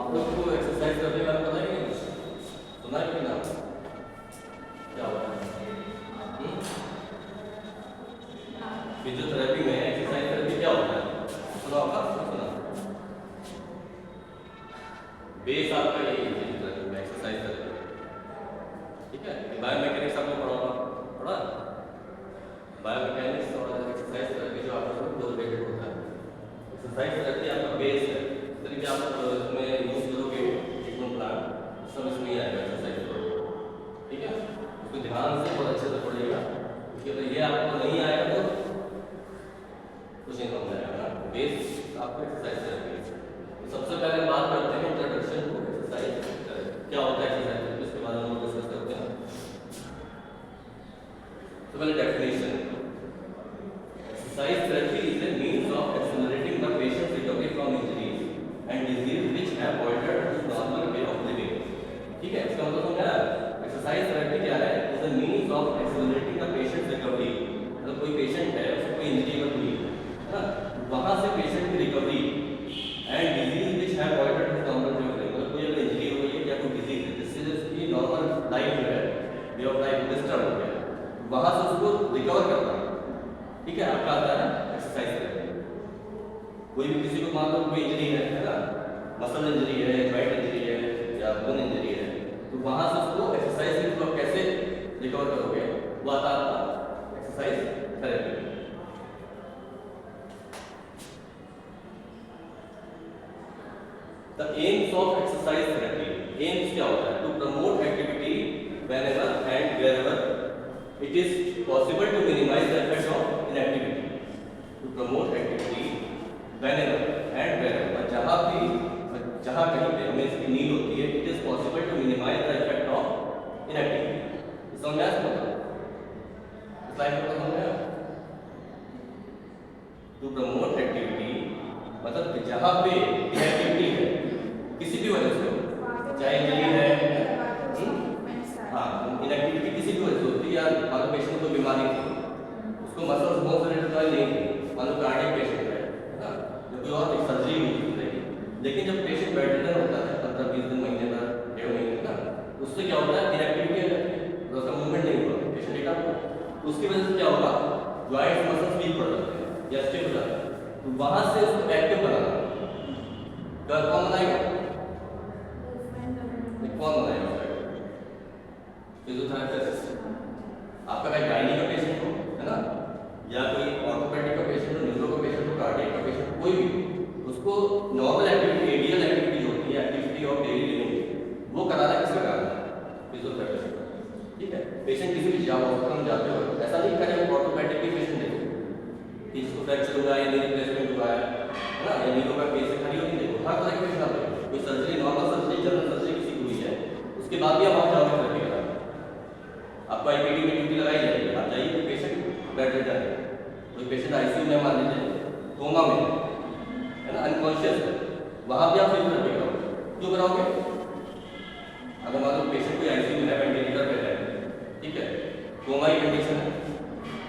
आप लोग को एक्सरसाइज करने के बारे में पता है कि नहीं? सुना है कि ना? क्या होता है? फिजियोथेरेपी में एक्सरसाइज थेरेपी क्या होता है? सुना होगा? सुना? बेस आपका यही है फिजियोथेरेपी में, एक्सरसाइज थेरेपी। ठीक है? बायोमैकेनिक्स आपको पढ़ा? बायोमैकेनिक्स और एक्सरसाइज थेरेपी जो आपको दो रिलेटेड होता है। एक्सरसाइज थेरेपी आपका बेस है, इस तरीके आप इसमें यूज करोगे ट्रीटमेंट प्लान, सब इसमें ही आएगा एक्सरसाइज को। ठीक है? उसको ध्यान से बहुत अच्छे से पढ़िएगा, क्योंकि अगर ये आपको नहीं आएगा तो कुछ नहीं समझ आएगा ना। बेस आपको एक्सरसाइज थेरेपी है। तो सबसे पहले बात करते हैं इंट्रोडक्शन टू एक्सरसाइज थेरेपी। क्या होता है एक्सरसाइज थेरेपी, इसके बारे में हम डिस्कस करते हैं। तो पहले definition, exercise therapy is a means of accelerating the patients recovery from injuries and disease which have altered his normal way of living. ठीक है, इसका मतलब समझा? एक्सरसाइज थेरेपी क्या है? Is a means of accelerating the patients recovery. मतलब कोई patient है, उसको कोई इंजरी हुई है ना, वहां से पेशेंट की recovery and disease which have altered his normal way of living. मतलब कोई अगर इंजरी हुई है या कोई डिजीज है जिससे उसकी नॉर्मल लाइफ जो है, वे ऑफ लाइफ डिस्टर्ब हो गया, वहां से उसको रिकवर करना। ठीक है, आपका आता है एक्सरसाइज थेरेपी। कोई भी किसी को मान लो कोई इंजरी है ना, मसल इंजरी है, जॉइंट इंजरी है या बोन इंजरी है, तो वहां से उसको एक्सरसाइज के थ्रू कैसे रिकवर करोगे, वो आता है आपका exercise therapy. The aims of exercise therapy, aims क्या होता है? To promote activity whenever and wherever it is possible to minimize the effect of inactivity. To promote activity whenever and wherever, जहाँ कहीं पे हमें इसकी नीड होती है, it is possible to minimize the effect of inactivity। समझ में आया? स्लाइड पर समझ में आया? To promote activity मतलब जहाँ पे inactivity है किसी भी वजह से, चाहे इंजरी है, हाँ, इनएक्टिविटी किसी भी वजह से होती है, या मान लो पेशेंट को बीमारी थी, उसको मसल्स बोन से रिलेटेड दवाई नहीं थी, मान लो कार्डियक पेशेंट है ना, या कोई और सर्जरी हुई थी, लेकिन जब पेशेंट बेड होता है 15-20 दिन, महीने भर, 1.5 महीने का, उससे क्या होता है? इनएक्टिविटी है, उसका मूवमेंट नहीं हुआ, पेशेंट एक आपको, उसकी वजह से क्या होगा? जॉइंट मसल्स वीक पड़ जाते हैं या स्टिफ हो जाते हैं, तो वहां से उसको एक्टिव बनाना कौन बनाएगा? कौन बनाएगा? फिजियोथेरेपिस्ट। आपका कोई गायनी का पेशेंट हो, है ना, या कोई ऑर्थोपेडिक का पेशेंट हो, न्यूरो का पेशेंट हो, कार्डियक का पेशेंट हो, कोई भी, उसको नॉर्मल एक्टिविटी, एडियल एक्टिविटी जो होती है, एक्टिविटी ऑफ डेली लिविंग, वो कराना किसका काम है? फिजियोथेरेपिस्ट का। ठीक है, पेशेंट किसी भी हॉस्पिटल में जाते हो, ऐसा नहीं करें ऑर्थोपेडिक के पेशेंट देखो कि इसको फ्रैक्चर हुआ है, नी रिप्लेसमेंट हुआ है ना, या नीरो का केस खड़ी होती देखो, हर तरह के पेशेंट आते हैं। कोई surgery, normal surgery, general surgery किसी को हुई है, उसके बाद भी आप वहाँ जाओगे थेरेपी कराने, आपको आईपीडी में ड्यूटी लगाई जाएगी, आप जाइए, कोई पेशेंट बेड रेस्ट है, कोई पेशेंट आईसीयू में मान लीजिए कोमा में है ना, अनकॉन्शियस है, वहाँ भी आप फिजियोथेरेपी कराओगे। क्यों कराओगे? अगर मान लो पेशेंट कोई आईसीयू में है, वेंटिलेटर पे है, ठीक है, कोमा की कंडीशन है,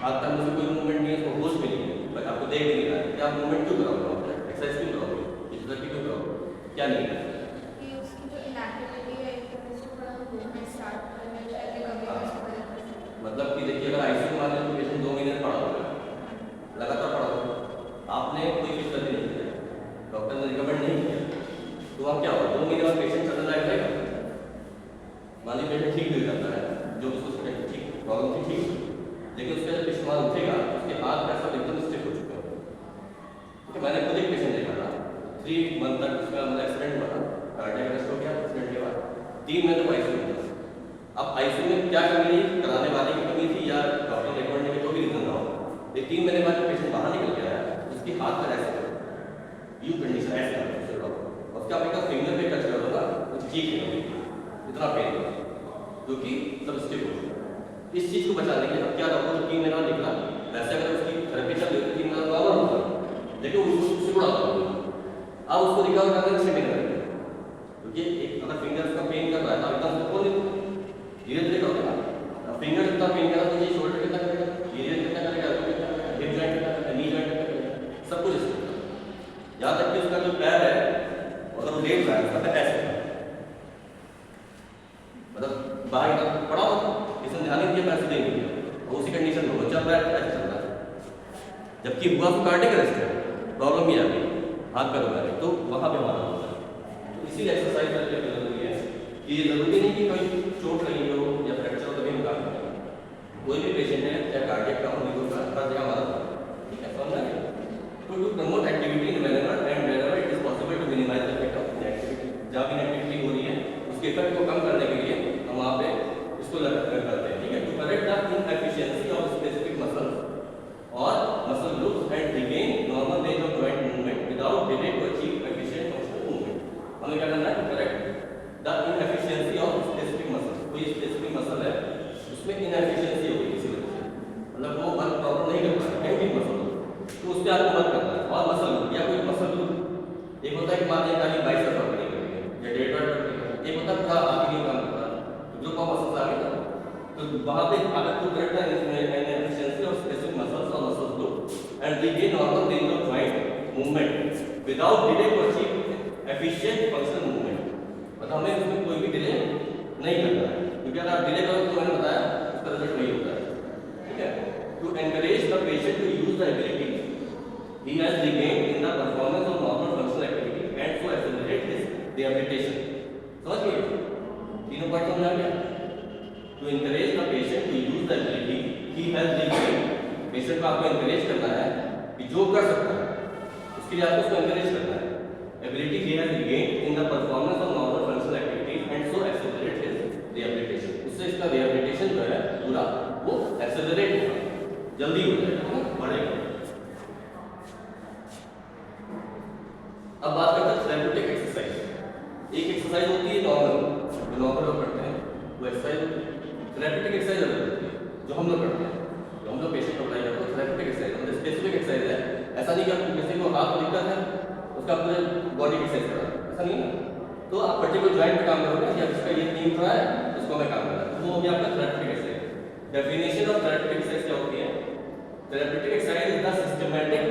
हाथ तक में कोई मूवमेंट नहीं है, उसको होश भी नहीं है, बट आपको देख नहीं रहा है, क्या आप मूवमेंट क्यों कराओगे? एक्सरसाइज क्यों कराओगे? फिजियोथेरेपी क्यों कराओगे? क्या नहीं है? मतलब कि देखिए, अगर आईसीयू मान लीजिए तो पेशेंट 2 महीने पड़ा होगा, लगातार पड़ा होगा, आपने कोई फिजियोथेरेपी नहीं किया, डॉक्टर ने रिकमेंड नहीं किया, तो वहाँ क्या होगा? 2 महीने बाद पेशेंट चलने लायक रहेगा? मान लीजिए पेशेंट ठीक भी हो जाता है, जो उसको ठीक प्रॉब्लम थी ठीक, लेकिन उसके जब पेशेंट वहाँ उठेगा, उसके हाथ पैर सब एकदम स्टिफ हो चुके हैं। तो मैंने खुद एक पेशेंट देखा था, 3 मंथ तक उसका मतलब एक्सीडेंट हुआ था, कार्डियक अरेस्ट हो गया, एक्सीडेंट के बाद 3 महीने तक आईसीयू में था। अब आईसीयू में क्या कमी रही? कराने वाले की कमी थी या डॉक्टर रिकमेंड नहीं, जो भी रीजन रहा हो, ये 3 महीने बाद पेशेंट बाहर निकल गया है, उसकी हाथ पर ऐसे यू कंडीशन ऐसे है, उसका आप एक फिंगर पे टच कर दो ना, कुछ ठीक है, इतना पेन होगा क्योंकि सब स्टिफ हो चुका। इस चीज को बचाने के लिए अब क्या डॉक्टर 3 महीना निकला, वैसे अगर उसकी थेरेपी चल रही है 3 महीना नॉर्मल होगा, लेकिन उसको सिकुड़ा होगा, अब उसको रिकवर करने में 6 महीने लगेंगे, क्योंकि एक अगर फिंगर का पेन कर रहा है तो एकदम से खोल धीरे धीरे करोगे ना, फिंगर कितना पेन करा तो ये शोल्डर कितना करेगा, धीरे कितना करेगा, कितना करेगा, हिप जॉइंट कितना करेगा, नी जॉइंट कितना करेगा, सब कुछ इसमें, यहाँ तक कि उसका जो पैर है अगर वो लेट रहा है उसका पैर ऐसे मतलब बाहर की तरफ पड़ा हो, इसने ध्यान नहीं दिया, पैर सीधे नहीं दिया, और उसी कंडीशन में वो चल रहा है, ऐसे चल रहा है, जबकि हुआ तो कार्डियक अरेस्ट है, प्रॉब्लम ही आ गई हाथ पैर में, तो वहाँ पे हमारा होता है। तो इसीलिए एक्सरसाइज करके जरूरी है कि ये जरूरी नहीं कि कोई चोट लगी हो या फ्रैक्चर हो तभी निकाल दें, कोई भी पेशेंट है चाहे कार्डियक का हो, लीवर का, हर जगह हमारा होता है, ठीक है, समझ गए। तो to promote activity in whenever and wherever it is possible to minimize the effect of inactivity, जहाँ भी inactivity हो रही है उसके इफेक्ट को कम करने के लिए हम वहाँ पे इसको करते हैं, ठीक है। To correct the inefficiency of specific muscles और muscle groups and regain normal range of joint movement without delay to achieve efficient functional movement. हमें क्या करना है, correct the inefficiency of specific muscle, कोई स्पेसिफिक मसल है उसमें inefficiency हो गई किसी वजह से, मतलब वो वर्क प्रॉपर नहीं कर पा रहा है, कहीं मसल तो उससे आपको मत करना है। और मसल ग्रुप या कोई मसल ग्रुप, एक होता है कि मान लिया खाली बाइसेप्स वर्क नहीं करेंगे या डेल्टॉइड वर्क नहीं करेंगे, एक होता है पूरा आगे नहीं काम कर रहा, तो ग्रुप ऑफ मसल्स आ गए, तो वहाँ पे अगर to correct the inefficiency of specific muscles और muscle group and regain normal range of joint movement without delay to achieve efficient functional movement, मतलब हमें उसमें कोई भी डिले नहीं करना है, क्योंकि अगर आप डिले करो तो मैंने बताया उसका रिजल्ट वही होता है, ठीक है। To encourage the patient to use the ability he has regained in the performance of normal functional activity and so accelerate his rehabilitation। समझ गए, तीनों पॉइंट समझ आ गया। To encourage the patient to use the ability he has regained, patient को आपको encourage करना है कि जो कर सकता है उसके लिए आपको उसको encourage करना है। ability he has regained in the performance of normal functional activities and so accelerate his rehabilitation, उससे इसका rehabilitation जो है पूरा वो accelerate होगा, जल्दी हो जाएगा, बढ़ेगा। अब बात करते हैं थेरेप्यूटिक एक्सरसाइज। एक एक्सरसाइज होती है नॉर्मल, जो नॉर्मल लोग करते हैं वो एक्सरसाइज होती है। थेरेप्यूटिक एक्सरसाइज अलग होती है जो हम लोग करते हैं, जो हम लोग पेशेंट को अप्लाई करते हैं। थेरेप्यूटिक एक्सरसाइज मतलब स्पेसिफिक एक्सरसाइज है, ऐसा नहीं कि आपको किसी को हाथ में दिक्कत है उसका पूरे बॉडी की एक्सरसाइज करा, ऐसा नहीं है। तो आप पर्टिकुलर जॉइंट पे काम करोगे या जिसका ये नहीं उठ रहा है उसको मैं काम करना है, तो वो हो गया आपका therapeutic exercise. Definition of therapeutic exercise क्या होती है? Therapeutic exercise is the systematic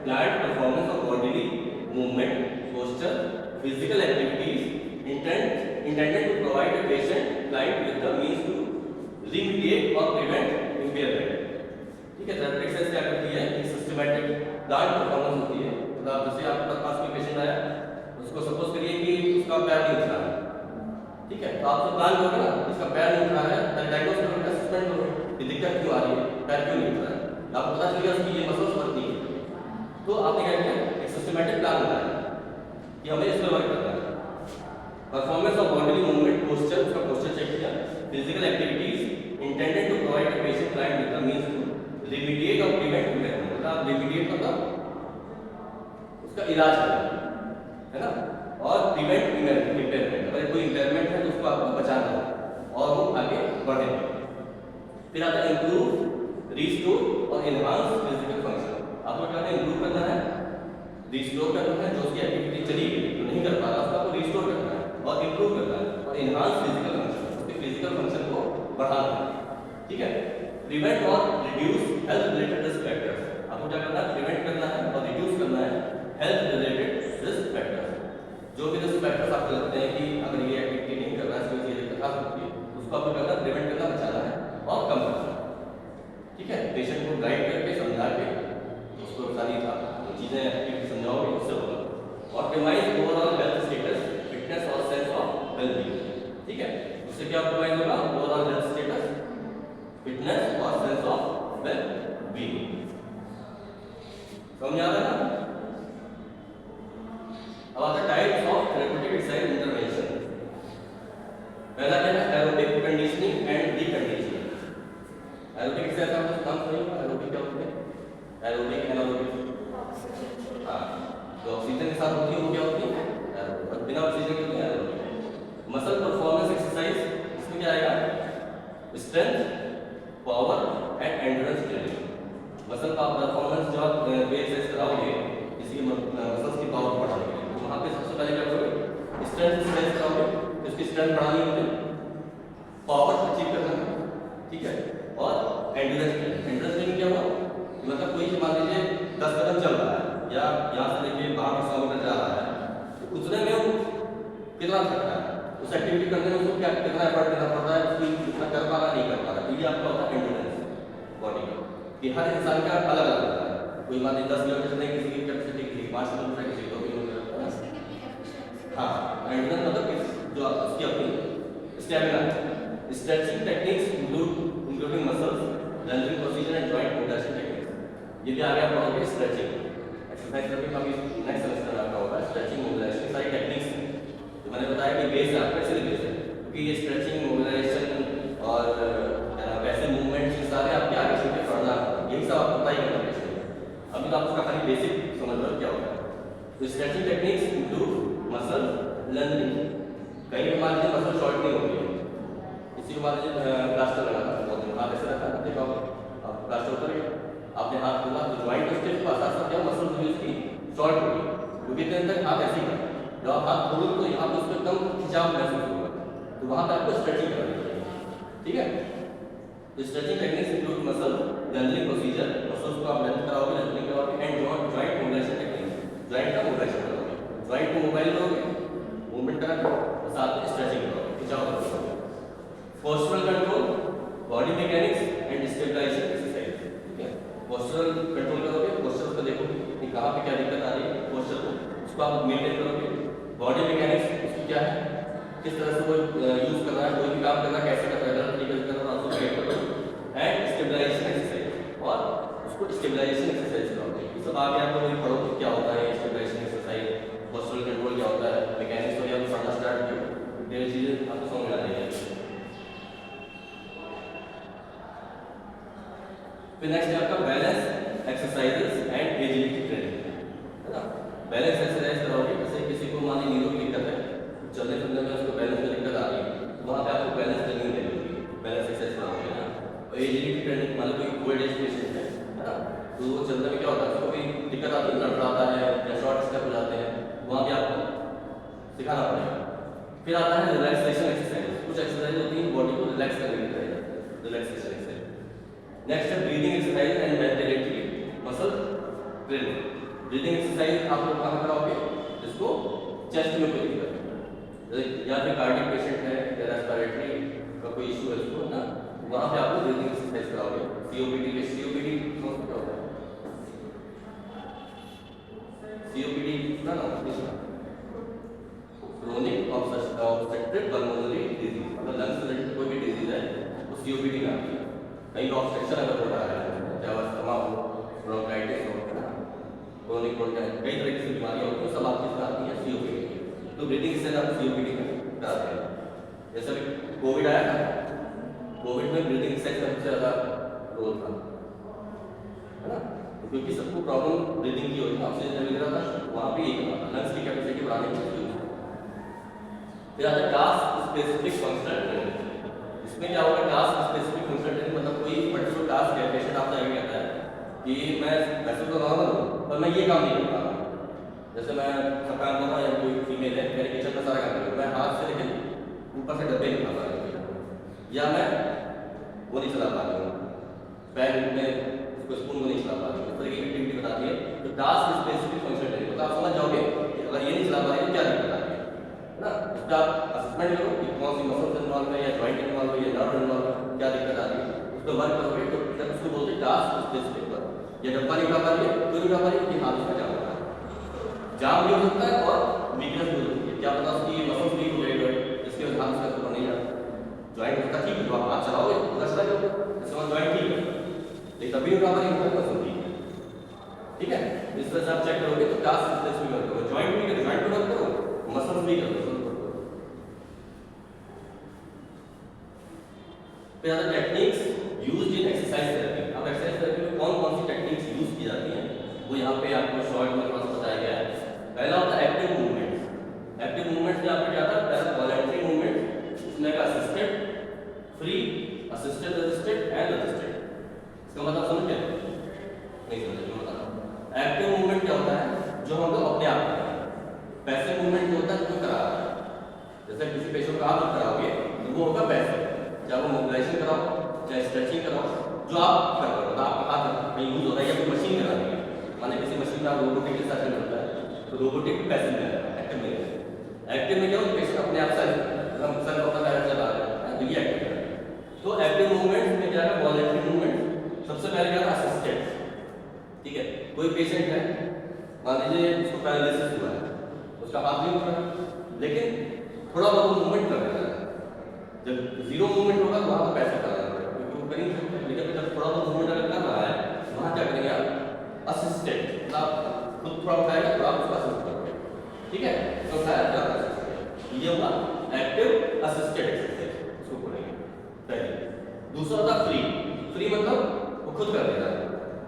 planned performance of bodily movement, posture, physical activities intended to provide a patient client with the means to remediate or prevent impairment। ठीक है, therapeutic exercise क्या करती है? एक systematic plan performance होती है, मतलब जैसे आपके पास कोई पेशेंट आया, उसको सपोज करिए कि उसका पैर नहीं उठ रहा है, ठीक है, तो आप जो प्लान करोगे ना, इसका पैर नहीं उठ रहा है, पहले डायग्नोस करोगे, असेसमेंट करोगे कि दिक्कत क्यों आ रही है, पैर क्यों नहीं उठ रहा है, आपको पता चलेगा उसकी ये मसल्स वर्क नहीं कर रही। तो आपने क्या किया, एक सिस्टमैटिक प्लान बनाया कि हमें इस पर वर्क करना है। Performance of body movement, posture, उसका पोस्चर चेक किया, physical activities intended to provide a patient client with the means to remediate और प्रिवेंट इम्पेयरमेंट, मतलब रिमीडिएट मतलब उसका इलाज करना है ना, और प्रिवेंट इम्पेयरमेंट, अगर कोई इम्पेयरमेंट है तो उसको आपको बचाना है और वो आगे बढ़े। फिर आता है इंप्रूव, रिस्टोर और एनहांस फिजिकल फंक्शन। आपको क्या है, इंप्रूव करना है, रिस्टोर करना है, जो उसकी एक्टिविटी चली गई तो नहीं कर पा रहा उसको आपको रिस्टोर करना है, और इंप्रूव करना है, और एनहांस फिजिकल फंक्शन, उसके फिजिकल फंक्शन को बढ़ाना है, ठीक है। प्रिवेंट और reduce health related risk factors, आपको क्या करना है, प्रिवेंट करना है और रिड्यूस करना है हेल्थ रिलेटेड रिस्क फैक्टर्स। जो भी रिस्क फैक्टर्स आपको लगते हैं कि अगर ये एक्टिविटी नहीं कर रहा है इसकी दिक्कत आ सकती है, उसको आपको करना प्रिवेंट करना, बचाना है और कम करना है, ठीक है। पेशेंट को गाइड करके समझा के उसको सारी चीजें एक्टिविटी समझाओगे, उससे होगा। Optimise overall health status, fitness और सेंस ऑफ वेलबीइंग, ठीक है, उससे क्या ऑप्टिमाइज होगा, ओवरऑल हेल्थ स्टेटस, फिटनेस और सेंस ऑफ वेलबीइंग। समझ आ रहा है ना? अब आता है types of therapeutic exercise intervention. पहला क्या है, aerobic conditioning and deconditioning. Aerobic exercise का मतलब नाम सुनिए, एरोबिक क्या होता है, एरोबिक एनारोबिक, हाँ, तो ऑक्सीजन के साथ होती है वो क्या होती है, एरोबिक, और बिना ऑक्सीजन के होती है एनारोबिक। मसल परफॉर्मेंस एक्सरसाइज, इसमें क्या आएगा, strength, power and endurance training. Muscle का परफॉर्मेंस जब आप वे एक्सरसाइज कराओगे किसी मसल्स की पावर बढ़ाने के लिए, तो वहाँ पे सबसे पहले क्या करोगे, स्ट्रेंथ एक्सरसाइज कराओगे, तो उसकी स्ट्रेंथ बढ़ानी होगी, पावर अचीव करना है, ठीक है, और एंड्योरेंस ट्रेनिंग। एंड्योरेंस ट्रेनिंग क्या हुआ, मतलब कोई मान लीजिए 10 कदम चल रहा है या यहाँ से लेके बाहर 100 मीटर जा रहा है, तो उतने में कितना थक रहा है, उस एक्टिविटी करने में उसको क्या कितना एफर्ट देना पड़ता है, उसकी कितना कर पा रहा नहीं कर पा रहा। तो ये आपका होता है एंडोरेंस बॉडी का, कि हर इंसान का अलग अलग होता है। कोई मान लीजिए 10 किलोमीटर चलने की किसी की कैपेसिटी, किसी की 5 किलोमीटर, किसी की 2 किलोमीटर। हाँ, एंडोरेंस मतलब कि जो उसकी अपनी स्टेमिना है। Stretching techniques including muscles, lunging procedure and joint mobilization techniques. ये भी आगे आप पढ़ोगे स्ट्रेचिंग एक्सरसाइज करके काफी नेक्स्ट सेमेस्टर में आपका होगा स्ट्रेचिंग मोबिलाइजेशन सारी टेक्निक्स। तो मैंने बताया कि बेस आपका इसलिए बेस है क्योंकि ये स्ट्रेचिंग मोबिलाइजेशन और वैसे मूवमेंट्स ये सारे आपके आगे चल के पढ़ना, यही सब आपको पता ही करना है। अभी तो आप उसका खाली बेसिक समझ लो क्या होता है। तो stretching techniques include muscle lunging. कहीं भी मान लीजिए मसल शॉर्ट नहीं होगी, इसी को मान लीजिए प्लास्टर लगा था, बहुत दिन हाथ ऐसे रखा, देखा आप प्लास्टर उतर गया, आपने हाथ खोला तो ज्वाइंट उसके पास आ सकते हैं, मसल जो उसकी शॉर्ट होगी क्योंकि इतने तक हाथ ऐसे ही है। जब आप हाथ खोलोगे तो यहाँ पे उसको एकदम खिंचाव महसूस होगा, तो वहाँ पे आपको स्ट्रेचिंग करनी चाहिए। ठीक है, तो stretching techniques include muscle lunging procedure, muscles को आप लेंथ कराओगे, लंजिंग कराओगे, and joint mobilization techniques, joint का मोबिलाइजेशन करोगे, जॉइंट को मोबाइल करोगे, मूवमेंट कराओगे और साथ में स्ट्रेचिंग करोगे, खिंचाव करोगे। Postural control, body mechanics and stabilization exercise. ठीक है, पोस्चरल कंट्रोल करोगे, पोस्चर को देखोगे कि कहाँ पे क्या दिक्कत आ रही है, पोस्चर को उसको आप मेंटेन करोगे। बॉडी मैकेनिक्स उसकी क्या है, किस तरह से वो यूज करना है, कोई भी काम करना कैसे करना है, गलत तरीके से करना उसको गाइड करोगे। एंड स्टेबलाइजेशन एक्सरसाइज, और उसको स्टेबलाइजेशन एक्सरसाइज कराओगे। ये सब आगे आपको वही पढ़ोगे क्या होता है स्टेबलाइजेशन एक्सरसाइज, पोस्चरल कंट्रोल क्या होता है, मैकेनिक्स तो आप पढ़ना स्टार्ट करो, ये चीजें आपको समझ में आ जाएगी। फिर नेक्स्ट है आपका balance exercises and agility training, है ना। बैलेंस एक्सरसाइज कराओगे, जैसे किसी को मान लीजिए नींद की दिक्कत है, चलने फिरने में उसको बैलेंस में दिक्कत आ रही है, तो वहाँ पे आपको बैलेंस ट्रेनिंग देनी होगी, बैलेंस एक्सरसाइज कराओगे ना। और एजिलिटी ट्रेनिंग मान लो कोई ओल्ड एज पेशेंट है ना, तो वो चलने में क्या होता है, उसको भी दिक्कत आती है, लड़खड़ाता है या शॉर्ट स्टेप हो जाते हैं, वहाँ भी आपको सिखाना पड़ेगा। फिर आता है रिलैक्सेशन एक्सरसाइज, कुछ एक्सरसाइज होती है बॉडी को रिलैक्स करने के लिए, रिलैक्सेशन एक्सरसाइज। नेक्स्ट है breathing exercise and ventilatory muscle training. Breathing exercise आप लोग कहाँ कराओगे, जिसको चेस्ट में कोई दिक्कत है, या फिर कार्डियक पेशेंट है या रेस्पिरेटरी का कोई इशू है उसको ना, वहाँ पे आपको ब्रीदिंग एक्सरसाइज कराओगे। सीओपीडी के सीओपीडी समझ क्या होता है, सीओपीडी ना क्रोनिक ऑब्स्ट्रक्टिव पल्मोनरी डिजीज, मतलब लंग्स से रिलेटेड कोई भी डिजीज है वो सीओपीडी में आती है। कहीं ऑब्स्ट्रक्शन अगर हो रहा है, चाहे अस्थमा हो, ब्रोंकाइटिस हो, क्रोनिक ब्रोंकाइटिस, कई तरह की बीमारियां होती हैं, सब आपके साथ आती हैं सीओपीडी। तो ब्रीदिंग एक्सरसाइज आप सीओपीडी में कराते हैं। जैसे कोविड आया था, कोविड में ब्रीदिंग एक्सरसाइज का सबसे ज़्यादा रोल था, है ना, क्योंकि सबको प्रॉब्लम ब्रीदिंग की होती है, ऑक्सीजन मिल रहा था, वहाँ पे यही करना था, लंग्स की कैपेसिटी बढ़ाने के लिए। फिर आता है टास्क स्पेसिफिक फंक्शनल ट्रेनिंग। इसमें क्या होगा, टास्क स्पेसिफिक फंक्शनल ट्रेनिंग, मतलब कोई पर्टिकुलर टास्क है, पेशेंट आपसे ये कहता है कि मैं वैसे तो नॉर्मल हूँ पर मैं ये काम नहीं कर पा रहा, जैसे मैं काम कर रहा या कोई फीमेल है मेरे किचन में सारा काम कर, मैं हाथ से लेकिन ऊपर से डब्बे नहीं खा पा रही हूँ, या मैं वो नहीं चला पा रही हूँ, पैर में स्पून को नहीं चला पा रही हूँ, इस तरह की एक्टिविटी बताती है। तो टास्क स्पेसिफिक फंक्शनल ट्रेनिंग, तो आप समझ जाओगे अगर ये नहीं चला पा रही तो क्या दिक्कत आ रही है ना। उसका आप असेसमेंट करो कि कौन सी मसल्स इन्वॉल्व है, या जॉइंट इन्वॉल्व है, या नर्व इन्वॉल्व है, क्या दिक्कत आ रही है, उस पर वर्क करोगे। तो जब उसको बोलते हैं टास्क स्पेसिफिक पर, ये डब्बा नहीं खा पा रही है, क्यों नहीं खा पा रही है, कि हाथ उसका जाम होता है, जाम भी हो सकता है और वीकनेस भी हो सकती है, क्या पता उसकी मसल्स वीक हो गई, जिसके वजह से उसका नहीं जाता, जॉइंट उसका ठीक है, तो आप हाथ चलाओगे तो चला जाओगे, जैसे जॉइंट ठीक है लेकिन तभी नहीं खा पा रही है, मसल ठीक है, ठीक है। इस तरह से आप चेक करोगे तो टास्क स्पेसिफिक वर्क करो, जॉइंट भी करो, जॉइंट भी वर्क करो, मसल्स भी करो। फिर आता है techniques used in exercise therapy. अब एक्सरसाइज थेरेपी में कौन कौन सी टेक्निक्स यूज की जाती हैं वो यहाँ पे आपको शॉर्ट में थोड़ा सा बताया गया है। पहला होता है एक्टिव मूवमेंट्स। एक्टिव मूवमेंट्स में आपको क्या आता है, पहला वॉलंटरी मूवमेंट, उसमें का assisted, free, assisted, resisted and resisted. इसका मतलब समझ गए, नहीं समझे मैं बता रहा हूँ। एक्टिव मूवमेंट क्या होता है, जो हम लोग अपने आप करते हैं। पैसिव मूवमेंट जो होता है जो करा रहा है, जैसे किसी पेशेंट का आप कराओगे तो वो होगा पैसिव, चाहे वो मोबिलाइजेशन कराओ चाहे स्ट्रेचिंग कराओ, जो आप कर रहे हो, आपका हाथ कहीं यूज हो रहा है या कोई मशीन करा रही है, माने किसी मशीन में रोबोटिक के साथ चलता है तो रोबोटिक पैसिव में है, एक्टिव में है। एक्टिव में क्या होता है, पेशेंट अपने आप सेल्फ हम सेल्फ अपना पैर चला रहे हैं, तो ये एक्टिव है। तो एक्टिव मूवमेंट में क्या है, वॉलंटरी मूवमेंट। सबसे पहले क्या था, असिस्टेड। ठीक है, कोई पेशेंट है, मान लीजिए उसको पैरालिसिस हुआ है, उसका हाथ नहीं उठ रहा, लेकिन थोड़ा बहुत मूवमेंट कर रहा है। जब जीरो मूवमेंट होगा तो वहाँ पर पैसे कराना पड़ेगा, क्योंकि वो कर नहीं सकते। लेकिन जब थोड़ा बहुत मूवमेंट अगर कर रहा है, वहाँ क्या करेंगे आप, असिस्टेड। आप खुद थोड़ा उठाएगा तो आप उसका असिस्ट करोगे। ठीक है, तो उठाया क्या असिस्टेड, ये हुआ एक्टिव असिस्टेड एक्सरसाइज, उसको बोलेंगे पहले। दूसरा होता फ्री। फ्री मतलब वो खुद कर देता है,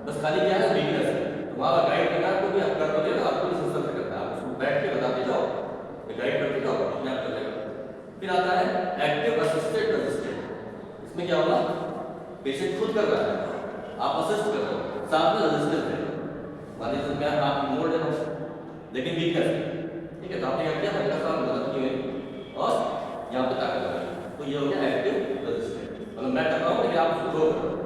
बस खाली क्या है, वीकनेस है, तो वहाँ गाइड करना आपको भी, आप कर दोगे ना, आपको सिस्टम से करता है, आप उसको बैठ के बताते जाओ, गाइड करते जाओ, अपने आप कर देगा। फिर आता है एक्टिव असिस्टेड रेजिस्टेंट। इसमें क्या होगा, पेशेंट खुद कर रहा है, आप असिस्ट कर रहे हो, साथ में रेजिस्टेंस है। मान लीजिए मैं आप मोड़ दे रहा हूँ, लेकिन वीकनेस है, ठीक है, तो आपने क्या किया, हल्का सा मदद की मेरी और यहाँ पे ताकत लगाई, तो ये हो गया एक्टिव रेजिस्टेंट। मतलब मैं कर रहा हूँ लेकिन आप उसको रोक रहे हो।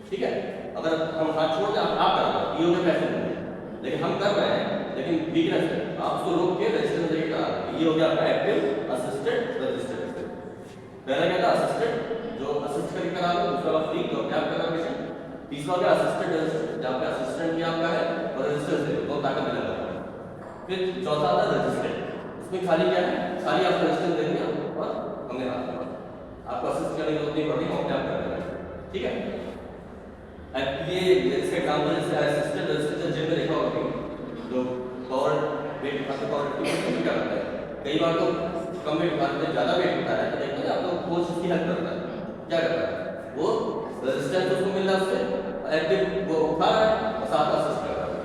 ठीक है, अगर हम हाथ छोड़ के आप कर रहे हो, ये हो गया पैसिव मूवमेंट। लेकिन हम कर रहे हैं लेकिन वीकनेस है, आप उसको रोक के रेजिस्टेंस लेके करा रहे हो, ये हो गया आपका एक्टिव असिस्टेड रेजिस्टेंस। पहला क्या था, असिस्टेड, जो असिस्ट करके करा रहे हो। दूसरा वाला फ्री, जो अपने आप कर रहा है पेशेंट। तीसरा हो गया असिस्टेड रेजिस्टेंस, जहाँ पे असिस्टेंट भी आपका है और रेजिस्टेंस है, दो ताकत मिला हुआ है। फिर चौथा आता है रेजिस्टेंट। इसमें खाली क्या है, खाली आप रेजिस्टेंस देंगे और हमने हाथ में आपको असिस्ट करने की जरूरत नहीं पड़ेगी, अपने आप कर देना है। ठीक है, ये इसका एग्जांपल जैसे असिस्टेड रेजिस्टेंस जिम में देखा होगा जो पावर वेट उठाते, पावर लिफ्टिंग क्या करता है, कई बार तो कम वेट उठाते हैं, ज़्यादा वेट उठा है तो देखते हैं आपको कोच उसकी हेल्प करता है। क्या करता है, वो रेजिस्टेंस उसको मिल रहा है, उससे एक्टिव वो उठा रहा है और साथ असिस्ट कर रहा है।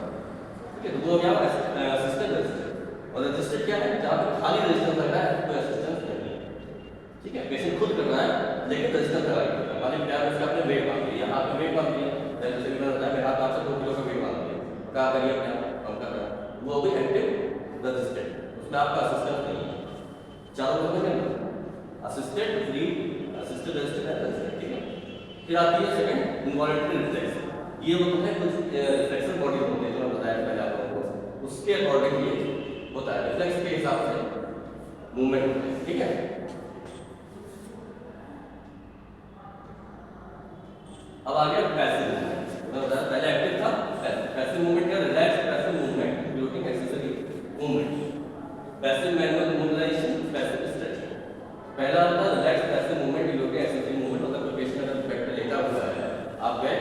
ठीक है, तो वो क्या है, असिस्टेड रेजिस्टेंस। और रेजिस्टेंस क्या है, जहाँ पे खाली रेजिस्टेंस लग रहा है, कोई असिस्टेंस नहीं है। ठीक है, पेशेंट खुद कर रहा है लेकिन रेजिस्टेंस लगा के, मान लीजिए पैर में उसका अपने वेट बांध लिया, हाथ में वेट बांध लिया, जैसे कि मैंने बताया मेरे हाथ आपसे 2 किलो का वेट बांध लिया, क्या करिए अपने आप कम कर रहा है, वो भी एक्टिव रेजिस्टेंट, उसमें आपका असिस्टेंस नहीं है। चारों को समझेंगे, असिस्टेड, फ्री, असिस्टेड रेजिस्टेंट है रेजिस्टेंट। ठीक है, फिर आती है सेकंड इनवॉलंटरी रिफ्लेक्स। ये वो है कुछ रिफ्लेक्शन बॉडी होते हैं जो मैं बताया पहले आप लोगों को, उसके अकॉर्डिंग ये होता है, रिफ्लेक्स के हिसाब से मूवमेंट होते हैं। ठीक है, अब आ गया पैसिव मूवमेंट। मैं बताया पहले एक्टिव था, पैसिव मूवमेंट क्या, relax passive movement including accessory movement, passive manual mobilization, passive stretching. पहला आता है relax passive movement including accessory movement. मतलब कोई पेशेंट अगर बेड पे लेटा हुआ है, आप गए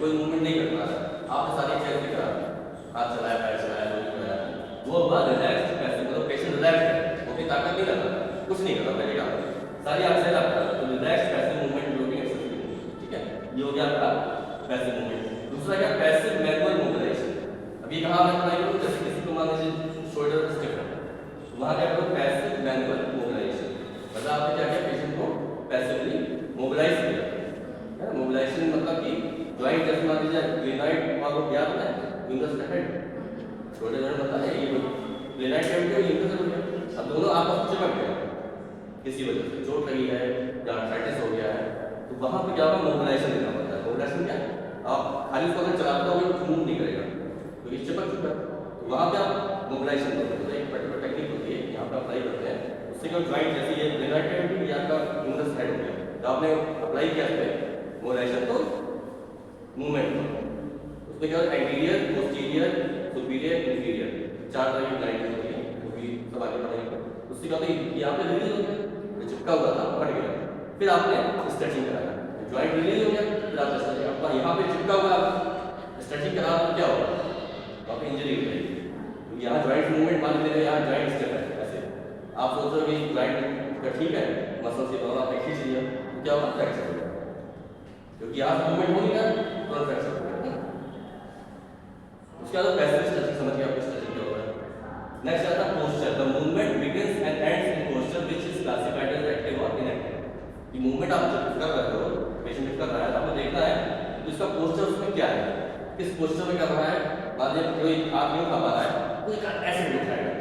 कोई मूवमेंट नहीं कर पा रहा, आपने सारी चीजें दिखा, हाथ चलाया, पैर चलाया, जो भी कराया, वो हुआ रिलैक्स पैसिव। मतलब पेशेंट रिलैक्स है, वो ताकत नहीं लगा, कुछ नहीं कर रहा, लेटा सारी आपसे लगता है, तो relax passive movement including accessory movement. ठीक है, ये हो गया आपका पैसिव मूवमेंट। दूसरा क्या, पैसिव मैनुअल मोबिलाइजेशन। अब ये कहाँ मैं पढ़ाई करूँ, जैसे किसी को मान लीजिए शोल्डर स्टिफ है, वहाँ क्या करो, पैसिव मैनुअल मोबिलाइजेशन। मतलब आपने क्या किया, पेशेंट को पैसिवली मोबिलाइज किया है। मोबिलाइजेशन मतलब कि ज्वाइंट, जैसे मान लीजिए ग्रेनाइट और वो क्या होता है, विंगस का हेड, छोटे जोड़े पता है, ये ग्रेनाइट हेड के विंगस हो गया। अब दोनों आपस में चिपक गए किसी वजह से, चोट लगी है या आर्थराइटिस हो गया है, तो वहाँ पे क्या होगा, मोबिलाइजेशन देना पड़ता है। मोबिलाइजेशन क्या है, आप खाली उसको अगर चलाते हो तो मूव नहीं करेगा क्योंकि चिपक चुका है, तो वहाँ पे आप मोबिलाइजेशन करते हो। एक पर्टिकुलर टेक्निक होती है, यहाँ पे अप्लाई करते हैं, उससे क्या ज्वाइंट जैसे ये ग्रेनाइट हेड या आपका विंगस हेड हो गया, तो आपने अप्लाई किया इस पर मोबिलाइजेशन, तो मूवमेंट उसमें क्या होता है, एंटीरियर, पोस्टीरियर, सुपीरियर, इंफीरियर, 4 तरह की लाइनें होती हैं, वो भी सब आगे पढ़ेंगे। उससे क्या होता है, यहाँ पे रिलीज हो गया, चिपका हुआ था हट गया, फिर आपने स्ट्रेचिंग कराया, ज्वाइंट रिलीज हो गया, फिर आप स्ट्रेचिंग, आपका यहाँ पे चिपका हुआ, स्ट्रेचिंग करा तो क्या होगा, वहाँ पे इंजरी हो जाएगी, क्योंकि यहाँ ज्वाइंट मूवमेंट मान लीजिए, यहाँ ज्वाइंट स्टिफ है, ऐसे आप सोच रहे हो कि ज्वाइंट का ठीक है, मसल से दोनों आपने खींच लिया, तो क्या होगा, फ्रैक्चर हो जाएगा, क्योंकि यहाँ मूवमेंट हो नहीं रहा, तो फ्रैक्चर हो गया। उसके बाद पैसिव स्ट्रेचिंग समझ गए आपको, स्ट्रेचिंग क्या होता है। नेक्स्ट आता है posture. The movement begins and ends in posture which is classified as active और इनएक्टिव। ये मूवमेंट आप जब कर रहे हो, पेशेंट कर रहा है, आपको देखना है तो इसका पोस्चर उसमें क्या है, किस पोस्चर में कर रहा है। मान लीजिए कोई हाथ नहीं उठा पा रहा है, तो एक ऐसे उठाएगा,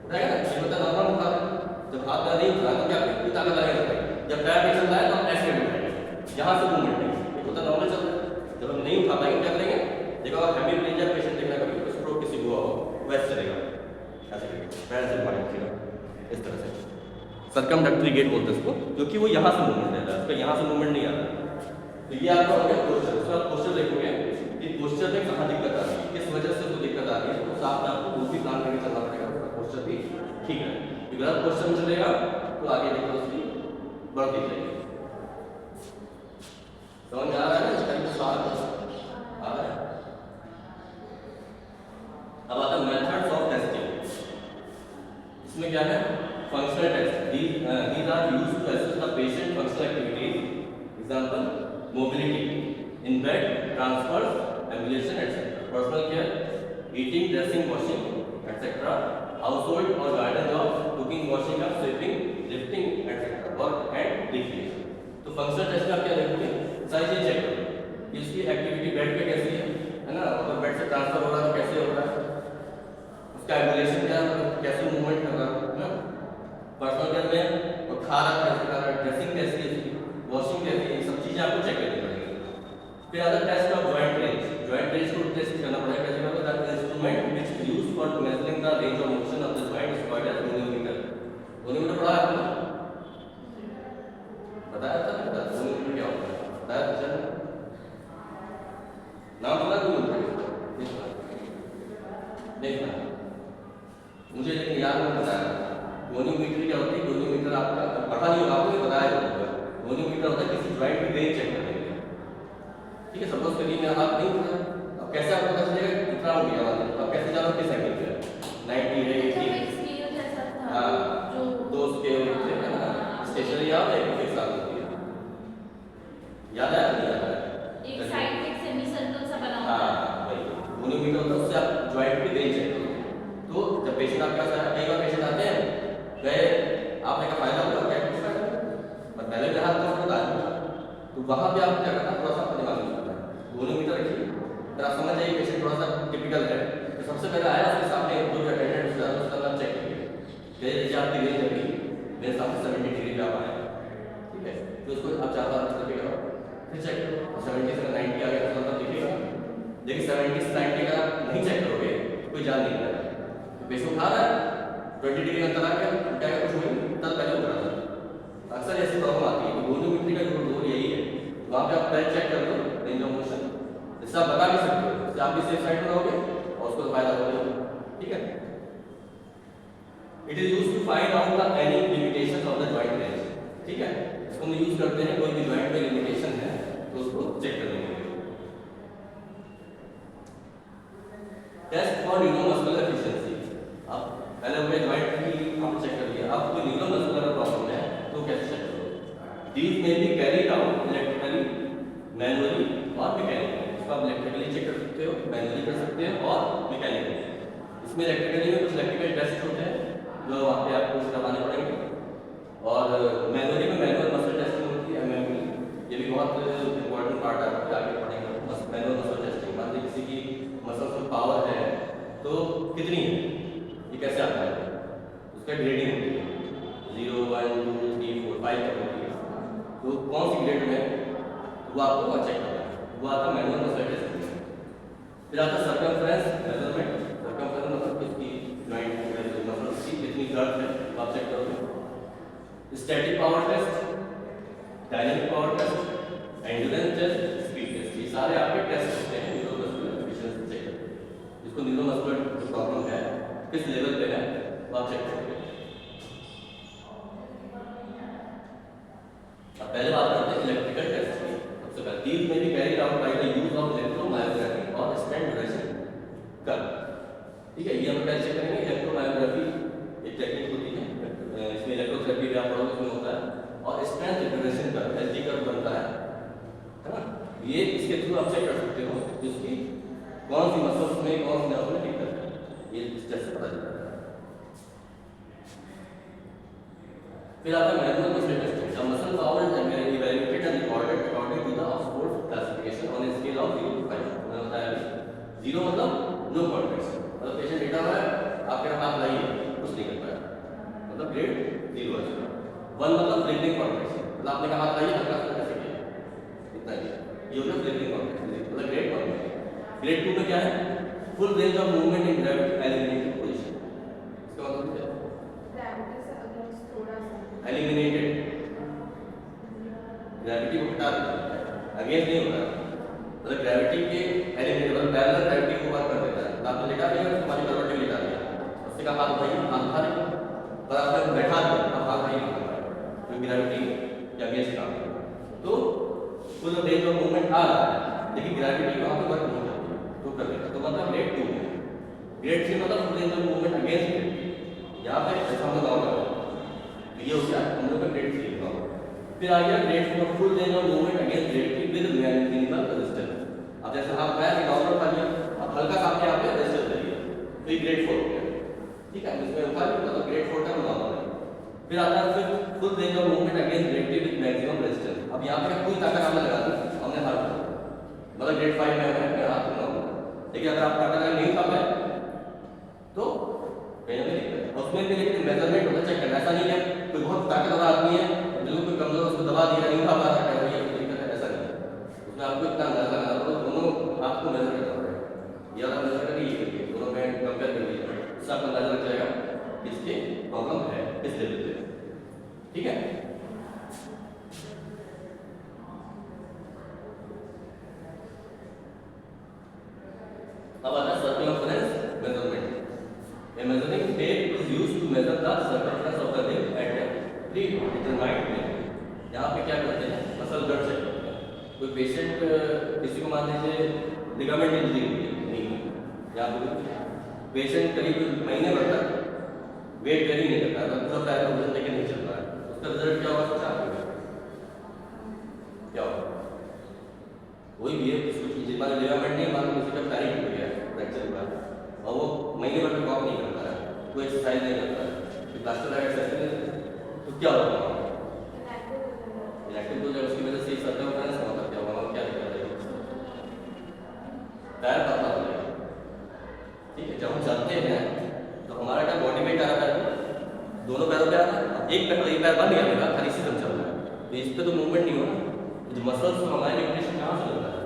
उठाएगा ना, ये होता है नॉर्मल उठा रहा है। जब हाथ में नहीं उठा तो क्या करेंगे, ताकत लगाएगा। जब पैर में चल रहा है तो हम ऐसे उठाएंगे, यहाँ से मूवमेंट नहीं, ये होता नॉर्मल चल रहा है। जब हम नहीं उठा पाएंगे क्या करेंगे, देखो अगर हेमीप्लेजिया पेशेंट देखना, कभी स्ट्रोक किसी हुआ हो, वैसे चलेगा, ऐसे करेंगे, पैर से मारेंगे, इस तरह से सर्कमडक्टरी गेट बोलते हैं उसको, क्योंकि वो यहाँ से मूवमेंट रहता है, उसका यहाँ से मूवमेंट नहीं आता। तो ये आपका हो गया पोस्चर। उसके बाद पोस्चर देखोगे कि पोस्चर में कहाँ दिक्कत आ रही है, किस वजह से वो दिक्कत आ रही है, तो साथ में आपको दूसरी प्लान करके चलना पड़ेगा, उसका पोस्चर भी ठीक है। गलत पोस्चर में चलेगा तो आगे देखो उसकी बढ़ती जाएगी। समझ में आ रहा है ना? इसका सवाल आ रहा है। अब आता है मेथड्स ऑफ टेस्टिंग। इसमें क्या है? Functional test. these are used to assess the patient functional activities, example mobility, in bed, transfers, ambulation, etc. Personal care, eating, dressing, washing, etc. Household or garden jobs, cooking, washing up, sweeping, lifting, etc. Work and recreation. तो functional test में आप क्या देखोगे? सारी चीज check करोगे कि उसकी एक्टिविटी बेड पे कैसी है ना, अगर बेड से ट्रांसफर हो रहा है तो कैसे हो रहा है, उसका एम्बुलेशन क्या है, कैसे मूवमेंट कर रहा है ना, पर्सनल केयर में वो खा रहा है कैसे खा रहा है, ड्रेसिंग कैसी है उसकी, वॉशिंग कैसी है, सब चीजें आपको चेक करनी पड़ेगी। फिर other test of joint range. Joint range को टेस्ट करना पड़ेगा। कैसे होगा? That instrument which is used for measuring the range of motion of the joint is called as goniometer. Goniometer पढ़ा है आपने? बताया था ना? गोनियोमीटर क्या होता है बताया था सर? नाम पता है गोनियोमीटर? नहीं पता मुझे, लेकिन याद नहीं बताया। गोनियोमीटर क्या होती है? गोनियोमीटर आपका पता नहीं होगा, आपको बताया होगा। गोनियोमीटर होता है किसी जॉइंट की रेंज चेक करने के लिए। ठीक है, सपोज करिए मैं आप नहीं पता, अब कैसे आपको पता चलेगा कितना हो गया वाला, अब कैसे जानो किस एंगल पे है, 90 है 80? हाँ, दो स्केल होते हैं ना, स्टेशनरी याद है कि फिक्स होती है, याद है नहीं याद है? एक साइड पे सेमी सर्कल सा बना होता है। हाँ वही गोनियोमीटर होता है, उससे आप जॉइंट की रेंज चेक करोगे। तो जब पेशेंट आपके पास आया, कई बार पेशेंट आते हैं गए, आपने का फायदा हुआ क्या कुछ फायदा, पर पहले भी हाथ तो बताया, तो वहाँ पे आप क्या करना, थोड़ा सा अपने दिमाग में सोचना है। गोनियोमीटर रखिए, अगर आप समझ जाइए पेशेंट थोड़ा सा टिपिकल है, तो सबसे पहले आया उसके सामने जो भी अटेंडेंट उसका आप चेक करिए, जैसे आपकी रेंज अभी मेरे सामने 70 डिग्री पे आप आए, ठीक है, तो उसको आप 4 बार रिपीट करो, फिर चेक करो 70 से 90 आ गया तो मतलब दिखेगा। लेकिन 70 से 90 का नहीं चेक करोगे कोई जान नहीं पाएगा। तो पेशेंट उठा रहा है 20 डिग्री अंतर आ गया, क्या कुछ हुई तब पहले उतरा था। अक्सर ऐसी प्रॉब्लम आती है। तो गोनियोमीटर का जो रोल यही है, वहाँ पे आप पहले चेक कर लो रेंज ऑफ मोशन, इससे आप बता भी सकते हो, इससे आप भी सेफ साइड में रहोगे और उसको फायदा होगा। ठीक है, it is used to find out the any limitation of the joint range. ठीक है, इसको हम यूज करते हैं कोई भी जॉइंट में लिमिटेशन है तो उसको चेक करने के लिए। Test for neuromuscular efficiency. अब पहले हो गया जॉइंट की हम चेक कर लिया, अब कोई न्यूरोमस्कुलर प्रॉब्लम है तो कैसे चेक करोगे? दीज में be carried out electrically, manually और मैकेनिकली। इसको आप इलेक्ट्रिकली चेक कर सकते हो, मैनुअली कर सकते हैं और मैकेनिकली। इसमें इलेक्ट्रिकली में कुछ इलेक्ट्रिकल टेस्ट होते हैं जो वहाँ पे आपको करवाने पड़ेंगे, और मैनुअली में मैनुअल मसल टेस्टिंग होती है, एमएमटी। ये भी बहुत इंपॉर्टेंट पार्ट है, आपको आगे पढ़ेंगे। मैनुअल मसल टेस्टिंग, मान लीजिए किसी की मसल में पावर है तो कितनी है, ये कैसे आता है, उसका ग्रेडिंग होती है, 0 1 2 3 4 5 तक होती है। तो कौन सी ग्रेड में वो आपको चेक करना है, वो आता है मैनुअल मसल टेस्टिंग। फिर आता है सर्कमफ्रेंस मेजरमेंट। सर्कमफ्रेंस मतलब किसकी जॉइंट मसल की कितनी दर्द है वो आप चेक करोगे। Static power test, dynamic power test, endurance test, speed test, ये सारे आपके टेस्ट होते हैं न्यूरोमस्कुलर एफिशिएंसी चेक करते हैं। जिसको न्यूरोमस्कुलर प्रॉब्लम है किस लेवल पे है वो आप चेक करोगे। अब पहले बात करते हैं इलेक्ट्रिकल टेस्ट की। सबसे पहले these may be carried out by the use of electromyography और stent duration कर्व। ठीक है, ये हम कैसे चेक करेंगे? इलेक्ट्रोमायोग्राफी एक टेक्निक होती है, इसमें इलेक्ट्रोथेरेपी भी आप पढ़ोगे उसमें होता है, और strength duration curve SD curve बनता है ना, ये इसके थ्रू आप चेक कर सकते हो कि उसकी कौन सी मसल्स में कौन सी नर्व में दिक्कत है, ये इस टेस्ट से पता चलता है। फिर आता है manual muscle testing. The muscle power is evaluated and recorded according to the Oxford classification on a scale of 0 to 5। मैंने बताया 0 मतलब नो कॉन्टेक्ट, मतलब पेशेंट लेटा हुआ है, आपके हाथ लाइए कुछ नहीं कर पाया, मतलब ग्रेड 0 है। 1 मतलब फ्लिकरिंग कॉन्टेक्ट, मतलब आपने कहा हाथ लाइए हल्का सा कैसे किया, इतना ही, ये हो गया फ्लिकरिंग कॉन्टेक्ट, मतलब ग्रेड 1। ग्रेड 2 में क्या है? Full range of movement in gravity eliminated position. इसका मतलब क्या है? किसी का हाथ उठाइए, हाथ उठा रहे पर आपने बैठा दिया, आप हाथ नहीं उठा पाए क्योंकि ग्रेविटी या अगेंस्ट काम है। तो कुछ रेंज ऑफ मूवमेंट आ रहा है लेकिन ग्रेविटी वहाँ पे वर्क नहीं करती, तो कर देगा। तो मतलब ग्रेड 2 है। ग्रेड 3 मतलब full range of movement against gravity. यहाँ पे ऐसा हम लगाओ तो ये हो गया हम लोग का ग्रेड 3 का। फिर आ गया grade 4 full range of movement against gravity with minimal resistance. अब जैसे हाथ पैर की नॉर्मल उठा लिया, अब हल्का सा आपने यहाँ पे रेजिस्टेंस दे दिया, तो ये ग्रेड 4 हो गया। ठीक है, इसमें उठा लिया मतलब ग्रेड 4 का नॉर्मल है। फिर आता है फिर full range of movement against gravity with maximum resistance. अब यहाँ पे कोई ताकत हमने लगा दी, हमने हाथ मतलब ग्रेड 5 में मैं हाथ नॉर्मल, लेकिन अगर आप ताकत नहीं उठा पाए तो कहीं ना कहीं उसमें भी लेकिन मेजरमेंट होना चेक करना। ऐसा नहीं है कोई बहुत ताकतवर आदमी है बिल्कुल कोई कमजोर उसको दबा दिया नहीं उठा पा रहा है ये दिक्कत है, ऐसा नहीं है। उसमें आपको इतना अंदाजा लगाना पड़ेगा, दोनों आपको मेजर करना पड़ेगा। ये वाला मेजर करके ये करिए, दोनों में कंपेयर कर लीजिए, उससे आपको अंदाजा लग जाएगा किसकी प्रॉब्लम है किस लेवल पे। ठीक है, अब आता है circumference measurement. A measuring tape is used to measure the circumference of the limb at a predetermined plane. यहाँ पे क्या करते हैं, मसल ब्लड चेक करते हैं। कोई पेशेंट किसी को मान लीजिए लिगामेंट इंजरी हुई है नहीं, या फिर पेशेंट करीब महीने भर तक वेट कैरी नहीं करता है, मतलब पैर में वजन लेके नहीं चल रहा है, उसका रिजल्ट क्या होगा सोचा आपने? क्या होगा? वही भी है किसी चीज मान लिगामेंट नहीं, मान किसी का पैर टूट गया फ्रैक्चर हुआ और वो महीने भर में वॉक नहीं करता है, कोई एक्सरसाइज नहीं करता है, तो प्लास्टर का एक्सरसाइज तो क्या होगा? इनएक्टिव हो जाएगा, उसकी वजह से सर्कमफ्रेंस का मतलब क्या होगा, क्या दिक्कत आएगी? पैर पतला हो जाएगा। ठीक है, जब हम चलते हैं तो हमारा क्या बॉडी वेट आ रहा है, दोनों पैरों पे आ रहा है, एक पैर बंद गया मेरा खाली से चल रहा है, तो इस पर तो मूवमेंट नहीं होगा। तो जो मसल्स को हमारे न्यूट्रिशन कहाँ से मिलता है?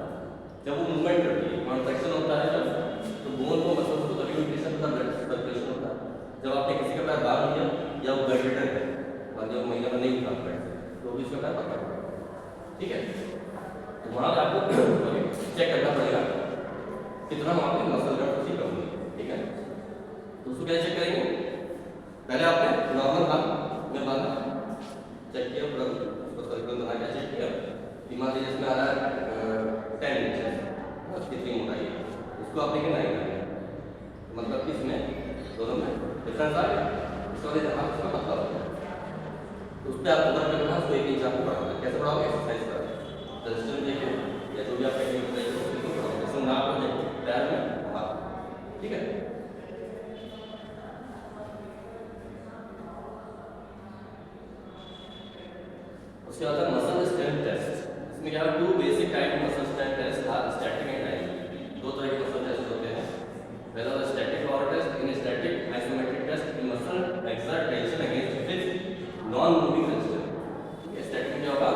जब वो मूवमेंट करती है, कॉन्ट्रैक्शन होता है जब, तो बोन को मसल्स को तभी न्यूट्रिशन होता है, ब्लड सर्कुलेशन होता है। जब आपने किसी का पैर बांध दिया या वो बेड रिडन है और जब महीने में नहीं उठा बेड से, तो भी उसका पैर पकड़ पड़ेगा। ठीक है, तो वहाँ पे आपको चेक करना पड़ेगा कितना वहाँ पे मसल ग्रोथ की कमी है। ठीक है, तो उसको कैसे चेक करेंगे? पहले आपने नॉर्मल हाथ में बांधा, चेक किया पूरा उसको सर्कल बना के चेक किया, मान लीजिए इसमें आ रहा है 10 इंच, बस कितनी मोटाई है, उसको आप लेके 9 करेंगे, मतलब कि इसमें दोनों में डिफरेंस आ गया, इसका वजह हाथ उसका पतला हो गया, तो उस पर आप ऊपर करना है, उसको 1 इंच आपको बढ़ाना है। कैसे बढ़ाओगे? एक्सरसाइज कर रेजिस्टेंस देखिए या जो भी आप टेक्निक करेंगे उसको बढ़ाओगे, जैसे नाप में पैर में हाथ। ठीक है, उसके बाद मसल स्ट्रेंथ टेस्ट। इसमें क्या है, 2 basic type of muscle strength test are static and dynamic. 2 तरह के मसल टेस्ट होते हैं। पहला वाला static power test, in static isometric test in muscle exert tension against fixed non moving resistance. ये स्टैटिक में क्या होगा?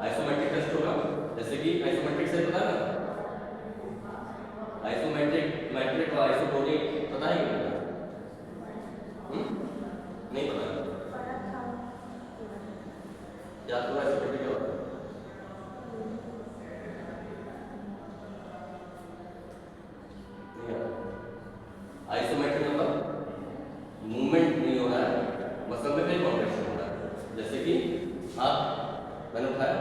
आइसोमेट्रिक टेस्ट होगा, जैसे कि आइसोमेट्रिक से पता है ना, आइसोमेट्रिक मैट्रिक और आइसोटोनिक पता है क्या? नहीं पता या तो आइसोमेट्रिक क्या होता है? आइसोमेट्रिक मतलब मूवमेंट नहीं हो रहा है, मसल में कहीं कॉन्ट्रैक्शन हो रहा है। जैसे कि हाथ मैंने उठाया,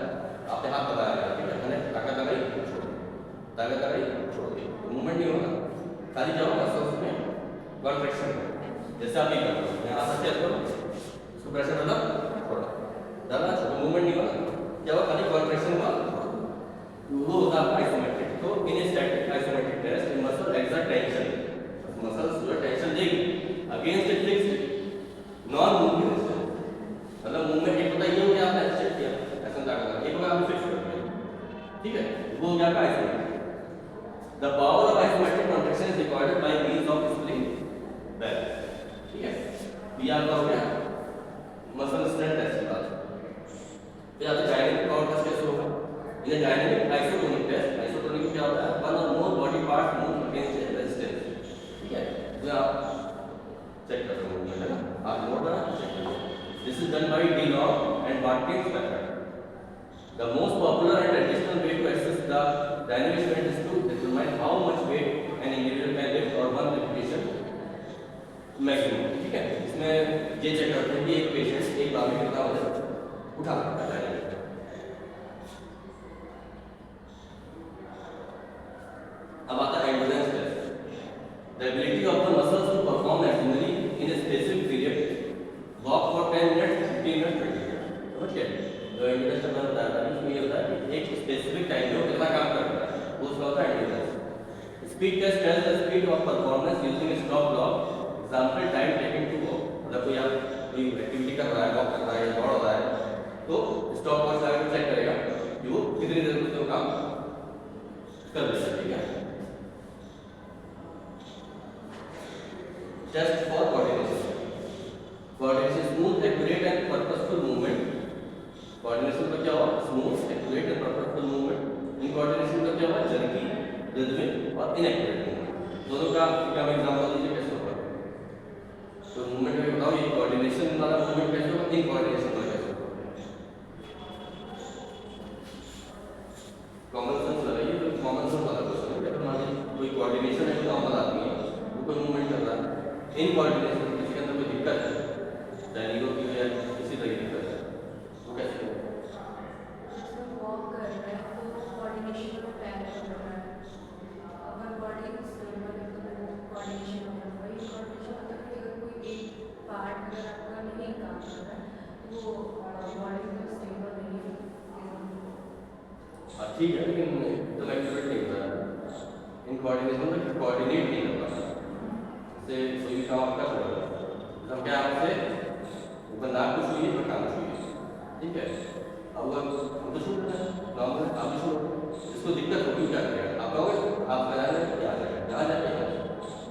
आपने हाथ दबाया गया, ठीक है, मैंने ताकत लगाई छोड़ दी, ताकत लगाई छोड़ दी, तो मूवमेंट नहीं होगा, खाली जाओ मसल्स में कॉन्ट्रैक्शन। जैसे आप ये कर रहे हो, मैं हाथ से करो, उसको प्रेशर डाला छोड़ा, डाला छोड़ा, मूवमेंट नहीं होगा, क्या हुआ? खाली कॉन्ट्रैक्शन हुआ, वो होता है आइसोमेट्रिक। तो in static isometric test in muscle exert tension, muscles जो टेंशन देगी against it fixed non moving resistance, मतलब मूवमेंट एक होता है, ये हो गया आपने चेक किया ऐसा ताकत, एक होगा आपने फिक्स कर दिया। ठीक है, वो हो गया isometric. The power of isometric contraction is recorded by means of spring back. ठीक है, ये आपका हो गया मसल स्ट्रेंथ टेस्ट की बात। फिर आता है डायनामिक पावर टेस्ट। कैसे होगा? इन डायनामिक आइसोटोनिक टेस्ट, आइसोटोनिक में क्या होता है? वन और more body part move against resistance. ठीक है, जो आप चेक कर रहे हो है ना, आप नोट बना चेक करिए। This is done by DeLorme and Watkins method. The most popular and traditional way to assess the dynamic strength is to determine how much weight an individual can lift or one repetition maximum, ठीक है। इसमें ये check करते हैं कि एक patient एक बार में कितना वजन उठा सकता है। अब आता है endurance test, the ability of the muscles to perform actively in a specific period, walk for 10 minutes, 15 minutes, 20 minutes, समझ गए। तो एंडोरेंस टेस्ट मैंने बताया था कि इसमें ये होता है कि एक स्पेसिफिक टाइम में वो कितना काम कर रहा है, वो उसका होता है endurance. Speed test tells the speed of performance using a stop clock, example time taken to walk, मतलब कोई एक्टिविटी कर रहा है, वॉक कर रहा है, दौड़ रहा है, तो स्टॉप वॉच लगा के चेक करेगा कि वो कितनी देर में वो काम कर लेता है, ठीक है। Test for coordination, coordination smooth accurate and purposeful movement. Coordination का क्या हुआ, smooth accurate and purposeful movement. Incoordination का क्या हुआ, जर्की, रिदमिक और इनएक्यूरेट मूवमेंट। दोनों का क्या एग्जांपल दीजिए कैसे होगा। तो मूवमेंट में बताओ ये कोऑर्डिनेशन वाला मूवमेंट कैसे होगा, इन कोऑर्डिनेशन वाला कैसे होगा। कॉमन सेंस लगाइए, तो कॉमन सेंस वाला क्वेश्चन है। अगर मान लीजिए कोई कोऑर्डिनेशन है, कोई नॉर्मल आदमी है, वो कोई मूवमेंट कर रहा है, इन कोऑर्डिनेशन किसी के अंदर कोई दिक्कत है, चाहे नीरो की या किसी तरह की दिक्कत है, वो कैसे होगा। वॉक कर रहा है तो कोऑर्डिनेशन में पैर कर रहा है, अगर बॉडी कोऑर्डिनेशन होगा, वही कोऑर्डिनेशन मतलब कि अगर कोई एक पार्ट अगर आपका नहीं काम कर रहा है तो वो बॉडी में स्टेबल नहीं है। हाँ ठीक है, लेकिन एकदम एक्यूरेट नहीं होता है। इन कोऑर्डिनेशन में कोऑर्डिनेट नहीं कर पाता, जैसे कोई भी काम आपका हो रहा है, हम क्या आपसे ऊपर नाक को छूइए और कान को छूइए, ठीक है। अब हम तो छूट रहे हैं, नॉर्मल आप भी छूट, इसको दिक्कत होगी क्या करेगा, आप कहोगे आप क्या जाएगा, यहाँ जाएगा,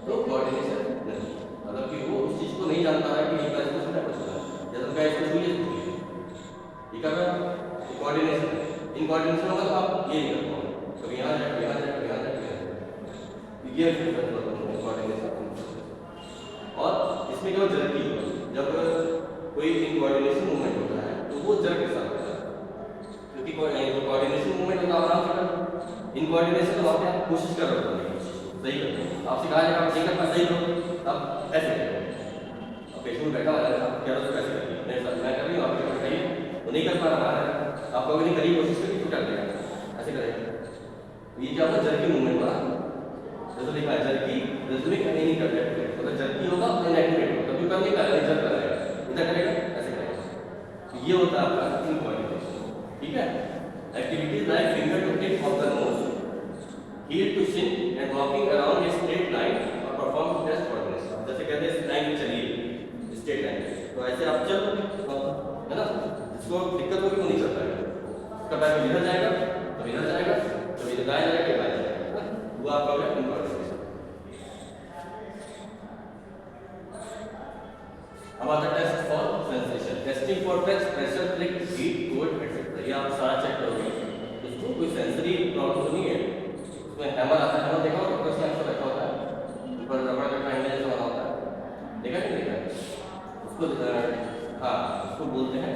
तो कोऑर्डिनेशन नहीं, मतलब कि वो उस चीज़ को नहीं जानता है कि एक इसको छूटा कुछ होगा, जैसे क्या इसको छूइए, ये कर रहा है कोऑर्डिनेशन। इन कोऑर्डिनेशन होगा तो आप ये नहीं कर पाओगे, कभी यहाँ जाए, यहाँ जाए, यहाँ जाए, ये कोऑर्डिनेशन। और इसमें क्या जर्की होगा, जब कोई इन कोऑर्डिनेशन मूवमेंट होता है तो वो जर्क के साथ होता है, क्योंकि कोऑर्डिनेशन मूवमेंट होता है आराम से कर, इन कोऑर्डिनेशन तो आप कोशिश कर रहे हो सही करते हैं, आपसे कहा जाएगा आप सही करना, सही करो, आप ऐसे करो। अब पेशेंट बैठा हुआ है, आप कह रहे हो कैसे करिए, मेरे साथ मैं कर रही हूँ, आप बताइए, वो नहीं कर पा रहा है, आप कभी नहीं करिए, कोशिश करिए तो कर देगा, ऐसे करेगा। ये क्या होगा, जर्की मूवमेंट वाला, जैसे लिखा है जर्की, रिदमिक नहीं कर रहे, मतलब जर्की होगा इनएक्यूरेट होगा, कभी कर नहीं पाएगा, जर्क करेगा, इधर करेगा, ऐसे करेगा। ये होता है आपका इन कोऑर्डिनेशन, ठीक है। Activities like finger to tip of the nose, heel to shin and walking around a straight line और perform test coordination। जैसे कहते हैं इस लाइन पे चलिए, स्ट्रेट लाइन, तो ऐसे आप चल है ना, जिसको दिक्कत होगी वो नहीं चल पाएगा, उसका पैर इधर जाएगा, कभी इधर जाएगा, कभी इधर दाएं जाएगा, कभी बाएं जाएगा, वो आपका हो गया इन कोऑर्डिनेशन। अब आता है test for sensation, testing for touch, pressure, click, heat, cold etcetera. ये आप सारा चेक करोगे, इसको कोई सेंसरी प्रॉब्लम तो नहीं है। इसमें हैमर आता है, हैमर देखा होगा, डॉक्टर से आंसर रखा होता है, ऊपर रबड़ का ट्रायंगल जैसा बना होता है, देखा नहीं देखा, उसको हाँ उसको बोलते हैं,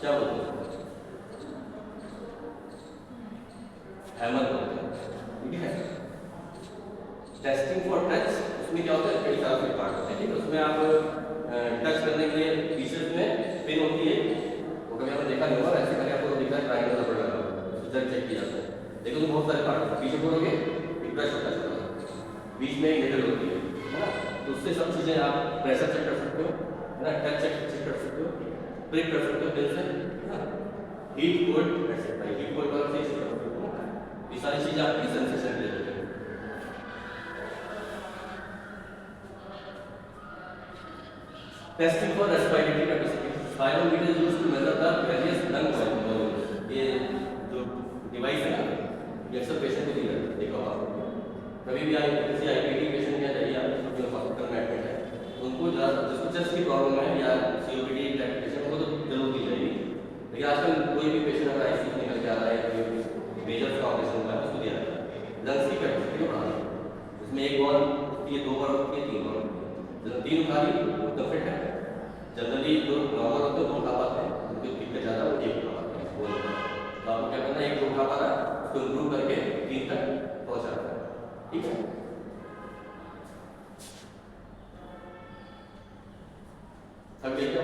क्या बोलते हैं, हैमर बोलते हैं, ठीक है। टेस्टिंग फॉर टच, उसमें क्या होता है, कई सारे पार्ट होते हैं, ठीक है। उसमें आप टच करने के लिए पीसेस में पिन होती है, वो कभी आपने देखा नहीं होगा, ऐसे करके आपको दिखता है ट्रायंगल रबड़ लगा, उसको चेक किया जाता है। देखो तो बहुत सारे पार्ट हैं, पीछे बोलोगे एक ब्रश होता है, बीच में एक निडल होती है ना, तो उससे सब चीज़ें आप प्रेशर चेक कर सकते हो, है ना, टच चेक कर सकते हो, प्रिक कर सकते हो दिल से, है ना, heat, cold etcetera, heat cold वाला चीज़ कर सकते हो, ये सारी चीज़ें आपकी सेंसेशन दे देते हैं। Testing for respiratory capacity, spirometer is used to measure the various lung volumes. ये जो डिवाइस है ना, ये अक्सर पेशेंट को दी जाती है, देखा होगा कभी भी किसी आईपीडी पेशेंट या जाइए आप जो हॉस्पिटल में एडमिट है, उनको जिसको चेस्ट की प्रॉब्लम है या सीओपीडी टाइप पेशेंट को तो जरूर दी जाएगी, लेकिन आजकल कोई भी पेशेंट अगर आईसीयू निकल के आ रहा है, कोई मेजर का ऑपरेशन हुआ है, उसको दिया जाता है। लंग्स की कैपेसिटी को बढ़ाना, इसमें एक बॉल होती है, दो बॉल होती है, तीन बॉल होती है, जब तीन उठा ली तो फिट है, जनरली जो नॉर्मल होते हैं वो उठा पाते हैं, उनकी दिक्कत ज़्यादा वो एक उठा पाते हैं, तो आपको क्या करना है, एक उठा पा रहा है उसको इम्प्रूव करके तीन तक पहुँचाना है, ठीक है। थक गए क्या?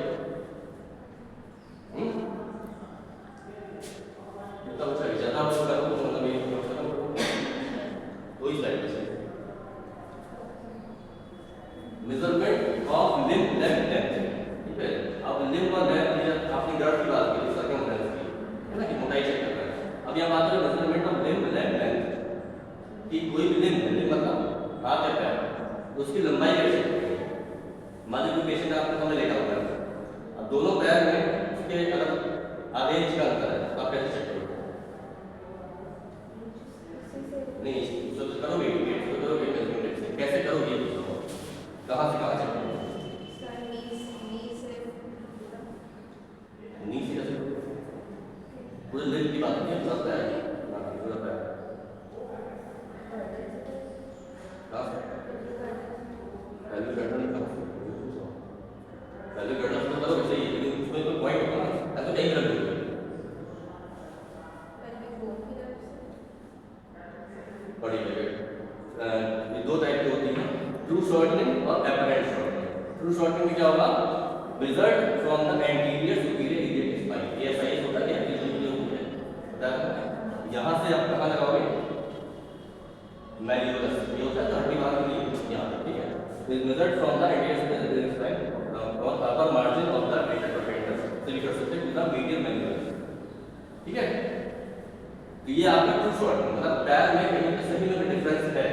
इतना अच्छा ज्यादा आप करो तो मतलब ये खत्म करो तो ही स्लाइड से measurement of limb length length, ठीक है। अब लिम्ब और लेंथ आपने गर्थ की बात की, सर्कमफ्रेंस की, है ना, कि मोटाई चेक करना है। अब यहाँ बात करें measurement of limb length length, कि कोई भी लिम्ब मतलब हाथ या पैर, उसकी लंबाई कैसे चेक करेंगे। मान लीजिए कोई पेशेंट आपके सामने लेटा हुआ है, अब दोनों पैर में उसके अगर आधे इंच का अंतर है तो आप कैसे चेक करोगे? नहीं तो करोगे तो करोगे कैसे करोगे, कहाँ से कहाँ चेक करोगे? नी से कैसे पूरे लिम्ब की बात नहीं है, पूरा पैर, पूरा पैर कहाँ से? पहले गड्ढा नहीं करो, पहले गड्ढा तो करो वैसे ही, लेकिन उसमें कोई पॉइंट होगा ना, ऐसा नहीं कर दोगे। बड़ी जगह ये दो टाइप की होती है, ट्रू शॉर्टनिंग और एपरेंट शॉर्टनिंग। ट्रू शॉर्टनिंग में क्या होगा? Result from the anterior superior iliac spine, ये ऐसा ही होता है कि एंटीरियर होता है, बताया था। यहाँ से आप कहाँ लगाओगे? मैल्यूलस, ये होता है तो हड्डी बाहर नहीं यहाँ, ठीक है। Result from the anterior superior iliac spine और upper margin of the patent protector से लिख सकते हैं विद मीडियम मैल्यूलस, ठीक है। तो ये आपका ट्रू शॉर्टनिंग, मतलब पैर में कहीं पे सही में डिफरेंस है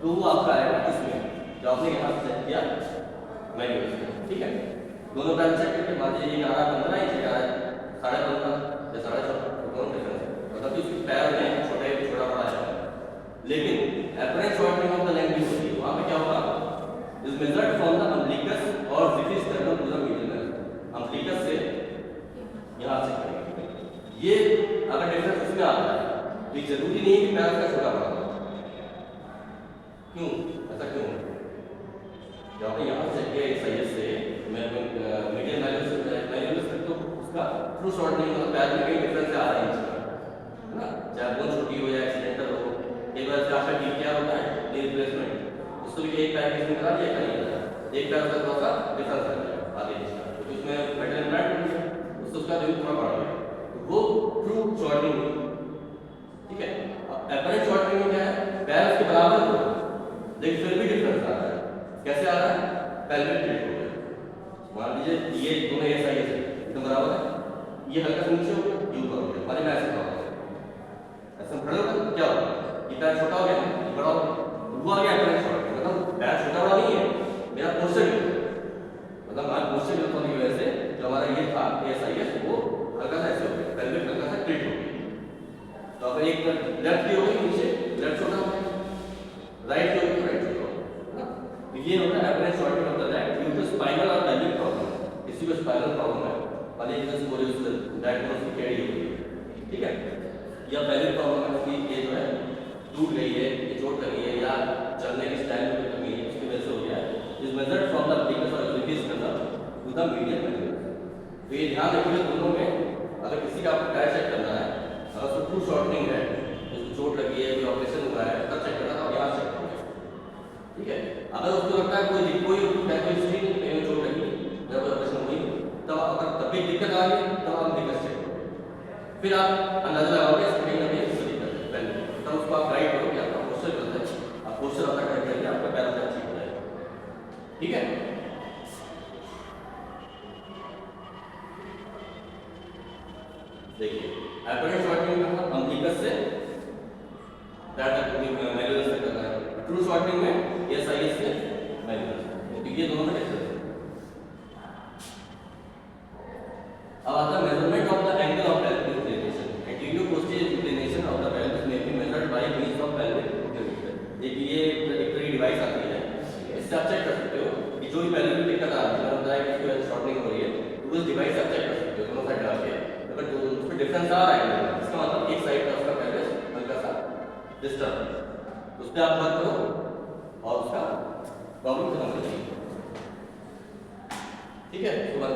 तो वो आपका आएगा इसमें, जो आपने यहाँ से सेट किया मैल्यूलस, ठीक है। दोनों पैर चेक करके मान लीजिए 11-15 इंच का है, 15.5 या 14.5, तो दोनों डिफरेंस है, मतलब कि उसके पैर में छोटा बड़ा है। लेकिन apparent shortening of the length भी होती है, वहाँ पे क्या होगा? Is measured from the umbilicus और xiphisternum to the medial, umbilicus से यहाँ से करेंगे। ये अगर डिफरेंस इसमें आता है तो जरूरी नहीं है कि पैर का छोटा बड़ा हो, क्यों ऐसा क्यों? जब आपने यहाँ से किया एक्सरसाइज से मीडियम मैल्यूलस तक, तो उसका ट्रू शॉर्टनिंग मतलब पैर में कहीं डिफरेंस आ रहा है, है ना, चाहे बोन छोटी हो या एक्सीडेंटल हो। एक बार आपका ठीक क्या होता है रिप्लेसमेंट, उसको भी एक पैर किसने करा दिया, नहीं करा, एक पैर का थोड़ा सा डिफरेंस आ गया आधे इंच का, क्योंकि उसमें मेटल इम्प्लांट हो गया, उसका जो थोड़ा बड़ा है, वो ट्रू शॉर्टनिंग, ठीक है। एपरेंट शॉर्टनिंग में क्या है? पैर उसके बराबर हो लेकिन फिर भी डिफरेंस आ रहा है, कैसे आ रहा है? पेल्विक टिल्ट हो गया, मान लीजिए ये दोनों ऐसा ही है एकदम बराबर है, ये हल्का सा नीचे हो गया, ये ऊपर हो गया, हमारे में ऐसा होगा, ऐसा खड़े होगा क्या होगा? ये पैर छोटा हो गया, ये बड़ा हो गया, वो आ गया एपरेंट शॉर्टनिंग, मतलब पैर छोटा बड़ा नहीं है, मेरा पोस्चर ही मतलब हमारा पोस्चर होने की वजह से जो हमारा ये था ऐसा ही है, वो हल्का सा ऐसे हो गया, पेल्विक हल्का सा टिल्ट हो गया। तो अगर एक लेफ्ट की होगी नीचे, लेफ्ट छोटा हो गया, राइट की होगी राइट छोटा हो गया, ये होता है apparent shortening of the leg due to spinal और पेल्विक प्रॉब्लम। किसी को स्पाइनल प्रॉब्लम है, मान लीजिए स्पोलियोसिस डायग्नोसिस कैडी हो गई, ठीक है, या पेल्विक प्रॉब्लम है कि ये जो है टूट गई है, ये चोट लगी है, या चलने की स्टाइल में कमी है, उसकी वजह से हो गया है। Is measured from the umbilicus और xiphisternum to the medial malleolus. तो ये ध्यान रखिए दोनों में, अगर किसी का आपको पैर चेक करना है, अगर उसको ट्रू शॉर्टनिंग है, उसको चोट लगी है, कोई ऑपरेशन हुआ है, तब चेक करना था, यहाँ चेक करोगे, ठीक है। अगर उसको लगता है कोई स्ट्रिंग कहीं चोट लगी, जब ऑपरेशन हुई, तब अगर तब भी दिक्कत आ रही है, तब आप दिक्कत चेक करोगे, फिर आप अंदाजा लगाओगे कहीं ना कहीं इससे दिक्कत है, पहले तब उसको आप गाइड करोगे, आपका पोस्चर गलत है, आप पोस्चर अपना करेक्ट करिए, आपका पैर अपना ठीक हो जाएगा, ठीक है। देखिए एपरेंट शॉर्टनिंग में हम अम्बिलिकस से मैल्यूलस तक करना है, ट्रू शॉर्टनिंग में एसआईएस से मैल्यूलस, तो ये दोनों में डिफरेंस है। अब आता है measurement of the angle of pelvic inclination. Anterior posterior inclination of the pelvis may be measured by means of pelvic inclination. देखिए ये एक डिवाइस आती है, इससे आप चेक कर सकते हो कि जो भी पेल्विक में दिक्कत आ रही है, मैंने बताया कि इसको शॉर्टनिंग हो रही है, तो उस डिवाइस से आप चेक कर सकते हो दोनों साइड डाल के, अगर उसमें डिफरेंस आ रहा है इसका मतलब एक साइड का उसका पेल्विस हल्का सा डिस्टर्ब है, उस पर आप वर्क करो और उसका प्रॉब्लम खत्म कर दीजिए, ठीक है। उसके बाद